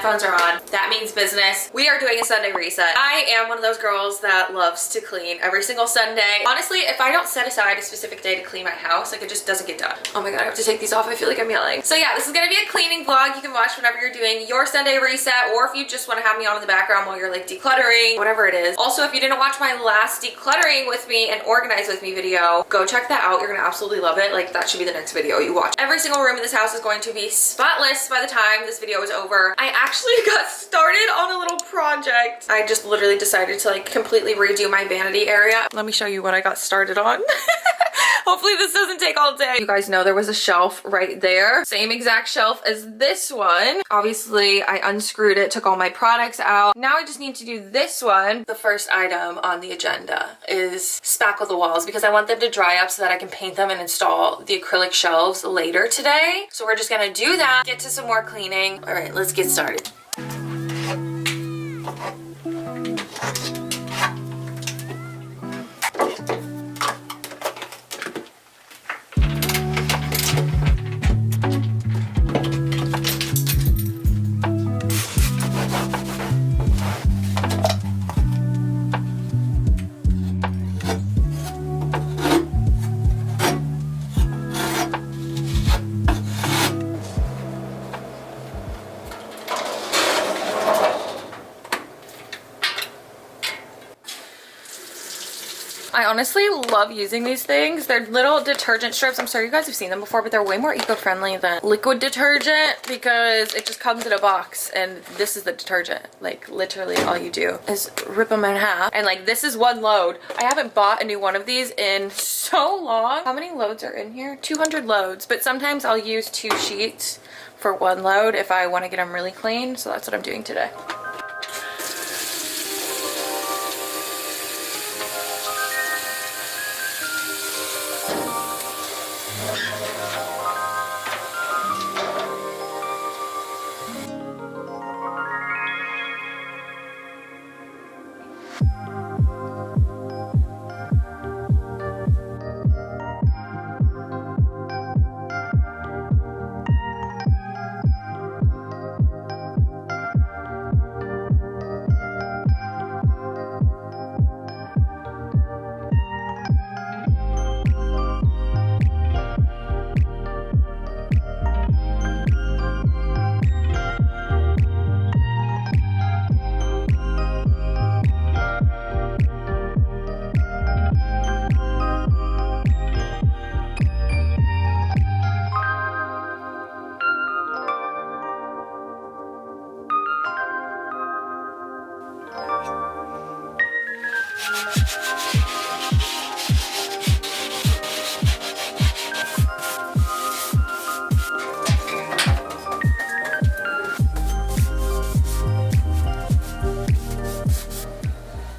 headphones are on. That means business. We are doing a Sunday reset. I am one of those girls that loves to clean every single Sunday. Honestly, if I don't set aside a specific day to clean my house, like it just doesn't get done. Oh my god, I have to take these off. I feel like I'm yelling. So yeah, this is gonna be a cleaning vlog. You can watch whenever you're doing your Sunday reset, or if you just want to have me on in the background while you're like decluttering, whatever it is. Also, if you didn't watch my last decluttering with me and organize with me video, go check that out. You're gonna absolutely love it. Like that should be the next video you watch. Every single room in this house is going to be spotless by the time this video is over. I actually got started on a little project. I just literally decided to like completely redo my vanity area. Let me show you what I got started on. Hopefully this doesn't take all day. You guys know there was a shelf right there. Same exact shelf as this one. Obviously, I unscrewed it, took all my products out. Now I just need to do this one. The first item on the agenda is spackle the walls because I want them to dry up so that I can paint them and install the acrylic shelves later today. So we're just gonna do that, get to some more cleaning. All right, let's get started. I honestly love using these things. They're little detergent strips. I'm sure you guys have seen them before, but they're way more eco-friendly than liquid detergent because it just comes in a box and this is the detergent. Like literally all you do is rip them in half. And like this is one load. I haven't bought a new one of these in so long. How many loads are in here? 200 loads, but sometimes I'll use 2 sheets for one load if I want to get them really clean. So that's what I'm doing today.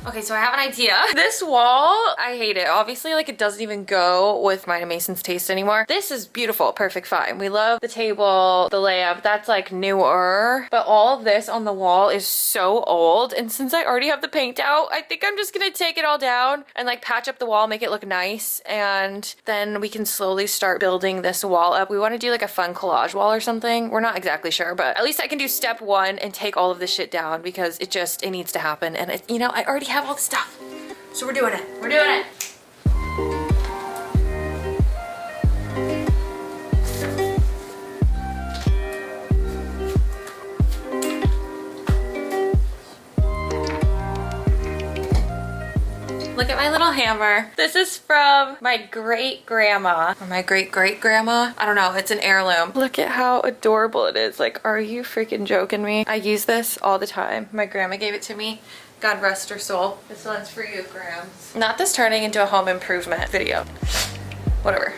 Okay, so I have an idea. This wall, I hate it. Obviously, like it doesn't even go with mine and Mason's taste anymore. This is beautiful, perfect, fine. We love the table, the layup, that's like newer. But all of this on the wall is so old. And since I already have the paint out, I think I'm just gonna take it all down and like patch up the wall, make it look nice. And then we can slowly start building this wall up. We wanna do like a fun collage wall or something. We're not exactly sure, but at least I can do step 1 and take all of this shit down because it needs to happen. And it, you know, I already have all the stuff. So we're doing it. We're doing it. Look at my little hammer. This is from my great-grandma, or my great-great-grandma. I don't know, it's an heirloom. Look at how adorable it is. Like, are you freaking joking me? I use this all the time. My grandma gave it to me. God rest her soul. This one's for you, Grams. Not this turning into a home improvement video. Whatever.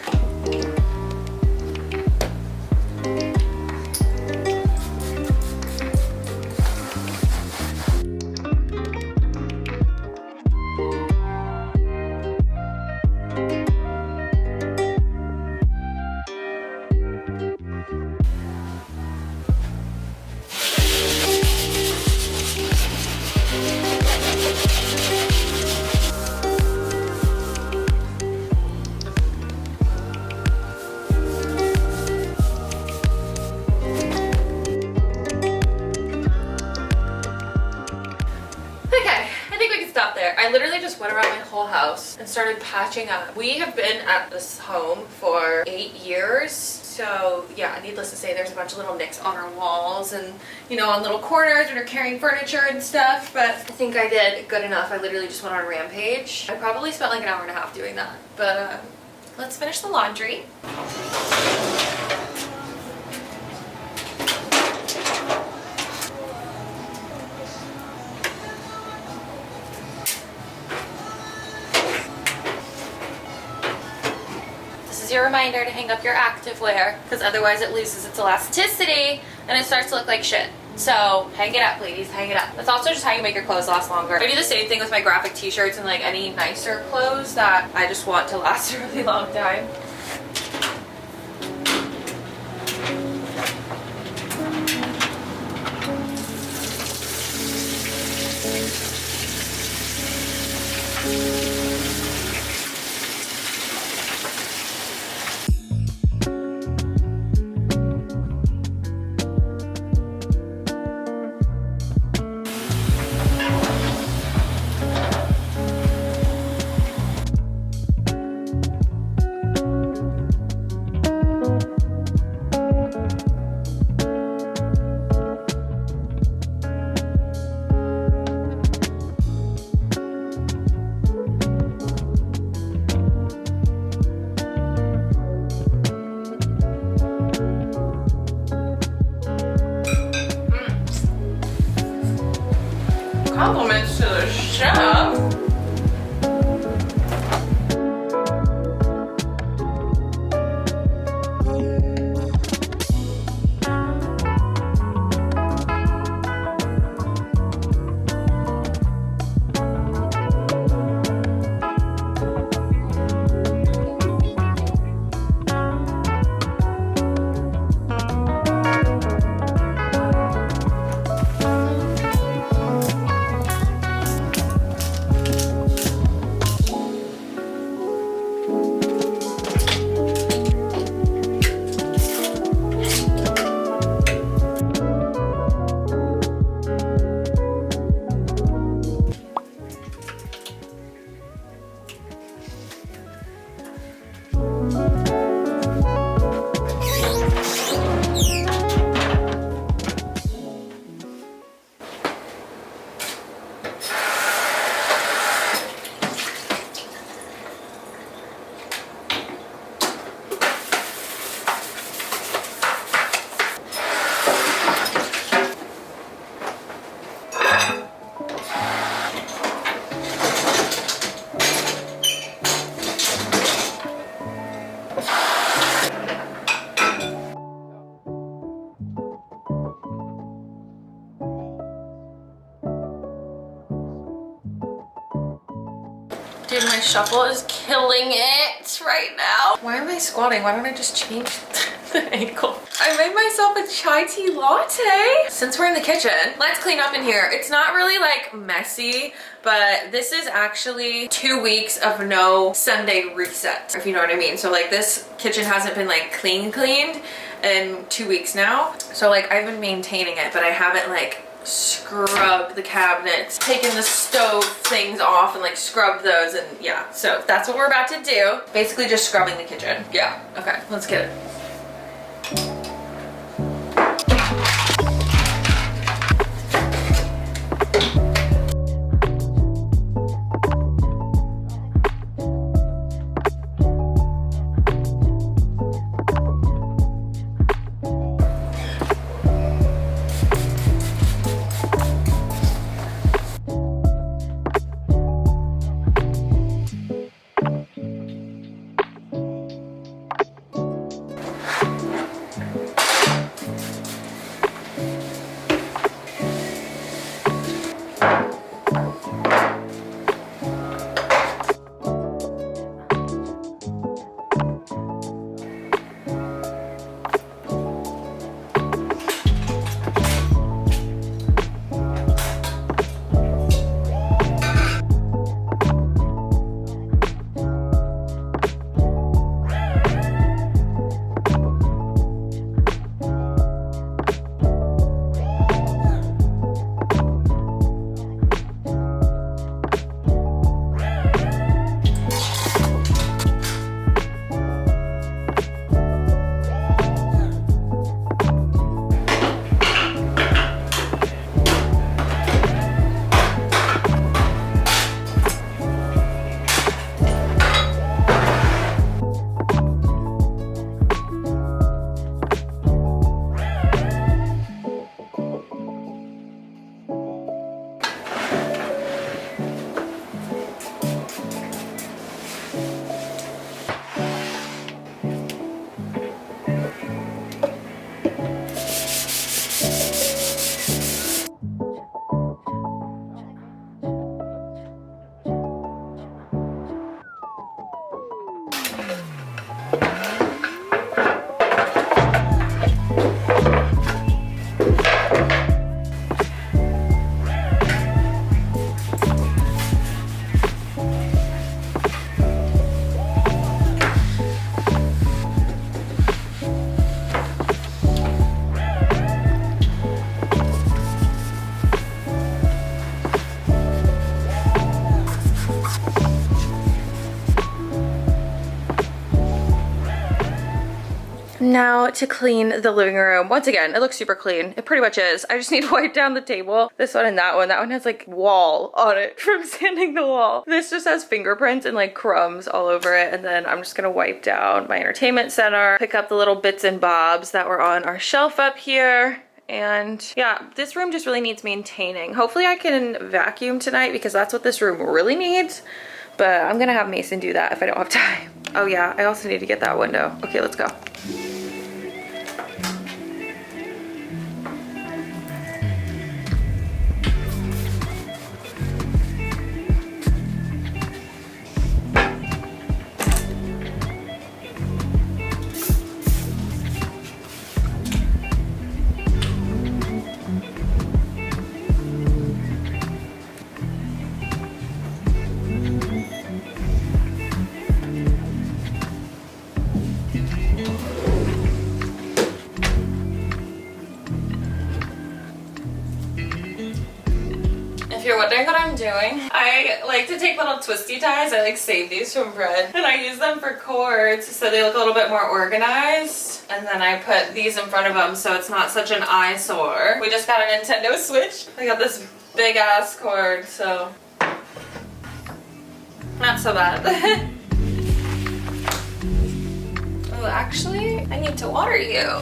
literally just went around my whole house and started patching up. We have been at this home for 8 years. So yeah, needless to say, there's a bunch of little nicks on our walls and, you know, on little corners when you're carrying furniture and stuff. But I think I did good enough. I literally just went on a rampage. I probably spent like an hour and a half doing that. But let's finish the laundry. Your reminder to hang up your activewear, because otherwise it loses its elasticity and it starts to look like shit. So hang it up, ladies, hang it up. That's also just how you make your clothes last longer. I do the same thing with my graphic t-shirts and like any nicer clothes that I just want to last a really long time. Compliments to the chef. Dude, my shuffle is killing it right now. Why am I squatting? Why don't I just change the angle? I made myself a chai tea latte. Since we're in the kitchen, let's clean up in here. It's not really like messy, but this is actually 2 weeks of no Sunday reset, if you know what I mean. So like this kitchen hasn't been like cleaned in 2 weeks now. So like I've been maintaining it, but I haven't like scrubbed the cabinets, taken the stove things off and like scrubbed those, and yeah, so that's what we're about to do. Basically just scrubbing the kitchen. Yeah, okay, let's get it. Now to clean the living room. Once again, it looks super clean. It pretty much is. I just need to wipe down the table. This one and that one. That one has like wall on it from sanding the wall. This just has fingerprints and like crumbs all over it. And then I'm just gonna wipe down my entertainment center, pick up the little bits and bobs that were on our shelf up here. And yeah, this room just really needs maintaining. Hopefully I can vacuum tonight because that's what this room really needs. But I'm gonna have Mason do that if I don't have time. Oh yeah, I also need to get that window. Okay, let's go. If you're wondering what I'm doing, I like to take little twisty ties. I like save these from bread and I use them for cords so they look a little bit more organized. And then I put these in front of them so it's not such an eyesore. We just got a Nintendo Switch. I got this big ass cord, so not so bad. Oh, actually, I need to water you.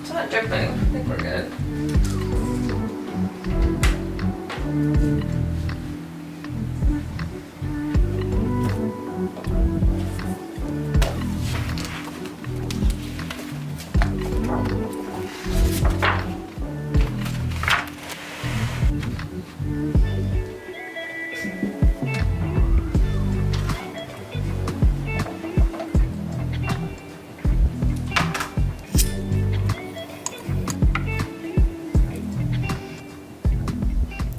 It's not dripping. I think we're good.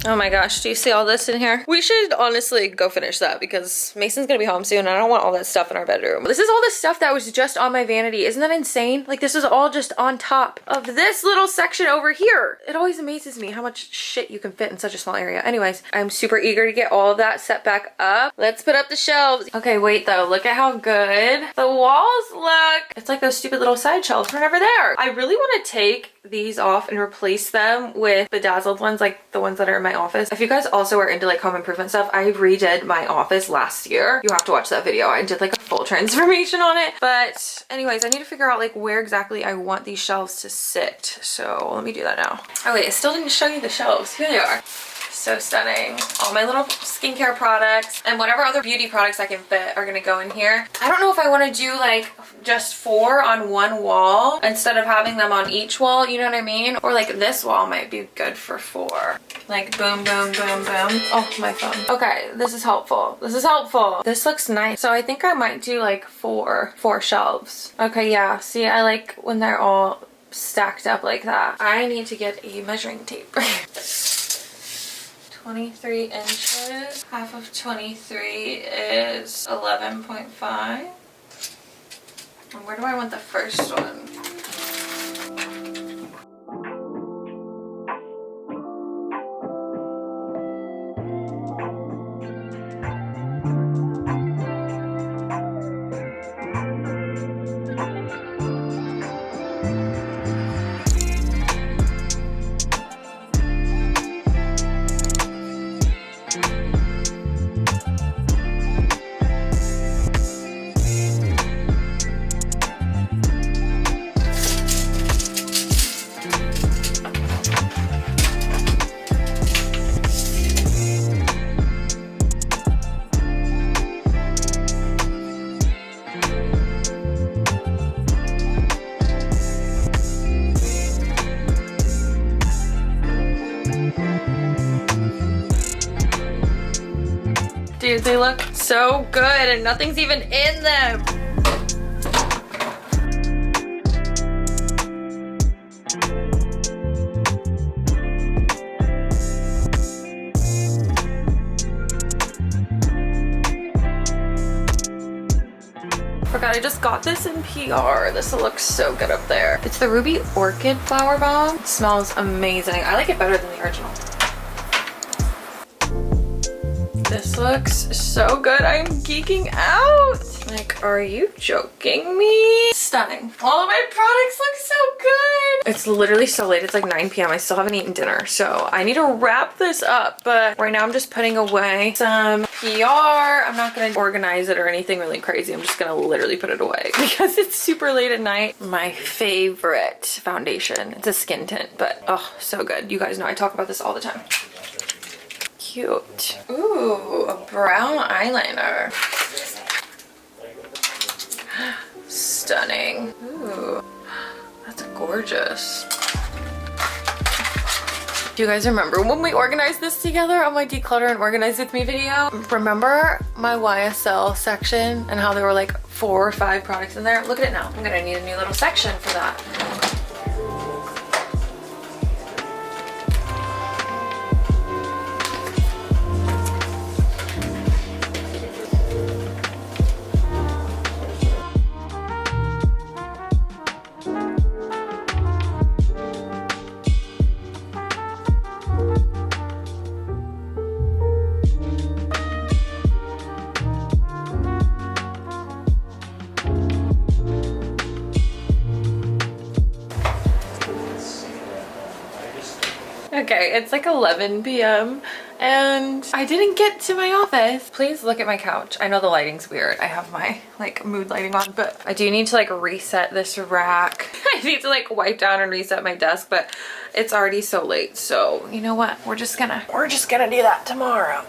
Oh my gosh, do you see all this in here? We should honestly go finish that because Mason's gonna be home soon and I don't want all that stuff in our bedroom. This is all the stuff that was just on my vanity. Isn't that insane? Like this is all just on top of this little section over here. It always amazes me how much shit you can fit in such a small area. Anyways, I'm super eager to get all of that set back up. Let's put up the shelves. Okay, wait though, look at how good the walls look. It's like those stupid little side shelves were never there. I really want to take these off and replace them with bedazzled ones, like the ones that are in my office. If you guys also are into like home improvement stuff, I redid my office last year. You have to watch that video. I did like a full transformation on it. But anyways, I need to figure out like where exactly I want these shelves to sit. So let me do that now. Oh wait, I still didn't show you the shelves. Here they are. So stunning. All my little skincare products and whatever other beauty products I can fit are gonna go in here. I don't know if I want to do like just 4 on one wall instead of having them on each wall, you know what I mean? Or like this wall might be good for 4. Like boom, boom, boom, boom. Oh, my phone. Okay, this is helpful. This is helpful. This looks nice. So I think I might do like 4 shelves. Okay, yeah. See, I like when they're all stacked up like that. I need to get a measuring tape. 23 inches. Half of 23 is 11.5. And where do I want the first one? They look so good and nothing's even in them. Forgot I just got this in PR. This looks so good up there. It's the Ruby Orchid Flower Bomb. It smells amazing. I like it better than the original. This looks so good. I'm geeking out. Like, are you joking me? Stunning. All of my products look so good. It's literally so late. It's like 9 p.m. I still haven't eaten dinner, so I need to wrap this up. But right now I'm just putting away some PR. I'm not gonna organize it or anything really crazy. I'm just gonna literally put it away because it's super late at night. My favorite foundation. It's a skin tint, but oh, so good. You guys know I talk about this all the time. Cute. Ooh, a brown eyeliner. Stunning. Ooh, that's gorgeous. Do you guys remember when we organized this together on my declutter and organize with me video? Remember my YSL section and how there were like 4 or 5 products in there? Look at it now. I'm gonna need a new little section for that. Okay, it's like 11 p.m. and I didn't get to my office. Please look at my couch. I know the lighting's weird. I have my like mood lighting on, but I do need to like reset this rack. I need to like wipe down and reset my desk, but it's already so late. So you know what? We're just gonna do that tomorrow.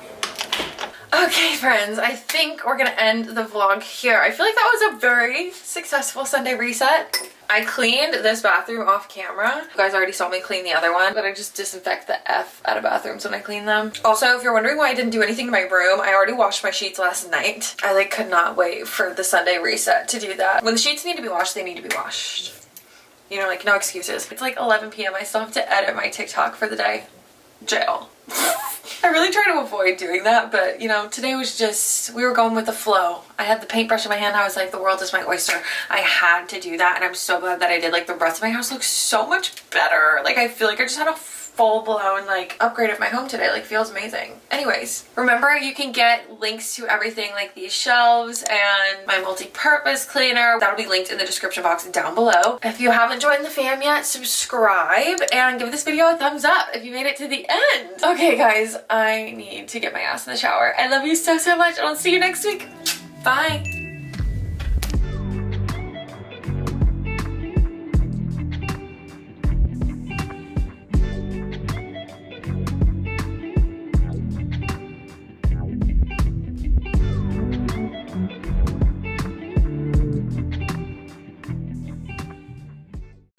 Okay, friends, I think we're gonna end the vlog here. I feel like that was a very successful Sunday reset. I cleaned this bathroom off camera. You guys already saw me clean the other one, but I just disinfect the F out of bathrooms when I clean them. Also, if you're wondering why I didn't do anything in my room, I already washed my sheets last night. I like could not wait for the Sunday reset to do that. When the sheets need to be washed, they need to be washed. You know, like no excuses. It's like 11 p.m. I still have to edit my TikTok for the day. Jail. I really try to avoid doing that, but you know, today was just, we were going with the flow. I had the paintbrush in my hand. I was like, the world is my oyster. I had to do that, and I'm so glad that I did. Like, the rest of my house looks so much better. Like, I feel like I just had a full-blown like upgrade of my home today. Like, feels amazing. Anyways, remember you can get links to everything like these shelves and my multi-purpose cleaner. That'll be linked in the description box down below. If you haven't joined the fam yet, subscribe and give this video a thumbs up if you made it to the end. Okay guys, I need to get my ass in the shower. I love you so much, and I'll see you next week. Bye.